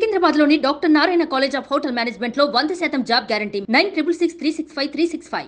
సికింద్రాబాద్లోని doctor Narayana college of hotel మేనేజ్మెంట్లో 100% job guarantee 966365 365.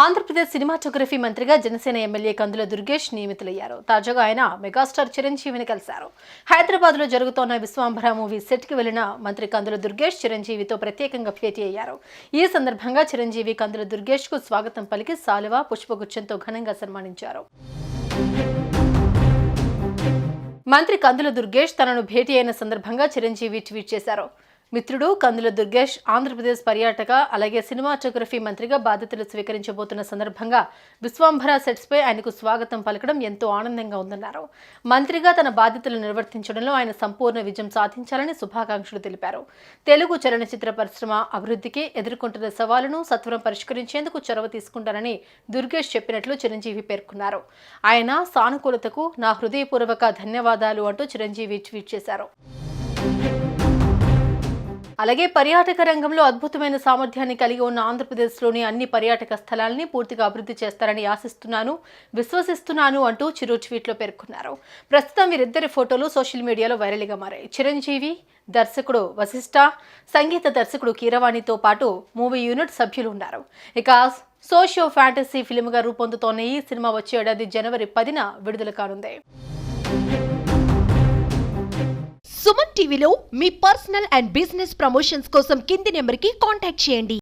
Andhra Pradesh cinematography మంత్రిగా Janasena MLA కందుల దుర్గేష్ నియమితులయ్యారు. తాజాగా ఆయన మెగాస్టార్ చిరంజీవిని కలిశారు. హైదరాబాద్ లో జరుగుతోన్న విశ్వాంభర మూవీ సెట్ కి వెళ్లిన మంత్రి కందుల దుర్గేష్ చిరంజీవితో ప్రత్యేకంగా భేటీ అయ్యారు. ఈ సందర్భంగా చిరంజీవి కందుల దుర్గేష్ కు స్వాగతం పలికి శాలువా, పుష్పగుచ్ఛంతో ఘనంగా సన్మానించారు. మంత్రి కందుల దుర్గేష్ తనను భేటీ అయిన సందర్భంగా చిరంజీవి ట్వీట్ చేశారు. మిత్రుడు కందుల దుర్గేష్ ఆంధ్రప్రదేశ్ పర్యాటక అలాగే సినిమాటోగ్రఫీ మంత్రిగా బాధ్యతలు స్వీకరించబోతున్న సందర్భంగా విశ్వాంభర సెట్స్ పై ఆయనకు స్వాగతం పలకడం ఎంతో ఆనందంగా ఉందన్నారు. మంత్రిగా తన బాధ్యతలు నిర్వర్తించడంలో ఆయన సంపూర్ణ విజయం సాధించాలని శుభాకాంక్షలు తెలిపారు. తెలుగు చలనచిత్ర పరిశ్రమ అభివృద్ధికి ఎదుర్కొంటున్న సవాలును సత్వరం పరిష్కరించేందుకు చొరవ తీసుకుంటారని దుర్గేష్ చెప్పినట్లు చిరంజీవి పేర్కొన్నారు. ఆయన సానుకూలతకు నా హృదయపూర్వక ధన్యవాదాలు అంటూ చిరంజీవి ట్వీట్ చేశారు. అలాగే పర్యాటక రంగంలో అద్భుతమైన సామర్థ్యాన్ని కలిగి ఉన్న ఆంధ్రప్రదేశ్లోని అన్ని పర్యాటక స్థలాలని పూర్తిగా అభివృద్ధి చేస్తారని ఆశిస్తున్నాను, విశ్వసిస్తున్నాను అంటూ చిరు ట్వీట్లో పేర్కొన్నారు. ప్రస్తుతం వీరిద్దరి ఫోటోలు సోషల్ మీడియాలో వైరల్గా మారాయి. చిరంజీవి, దర్శకుడు వశిష్ఠ, సంగీత దర్శకుడు కీరవాణితో పాటు మూవీ యూనిట్ సభ్యులు ఉన్నారు. ఇక సోషియో ఫ్యాంటసీ ఫిల్మ్గా రూపొందుతోన్న ఈ సినిమా వచ్చే ఏడాది జనవరి 10న విడుదల కానుంది. సుమన్ టీవీలో మీ పర్సనల్ అండ్ బిజినెస్ ప్రమోషన్స్ కోసం కింది నెంబర్కి కాంటాక్ట్ చేయండి.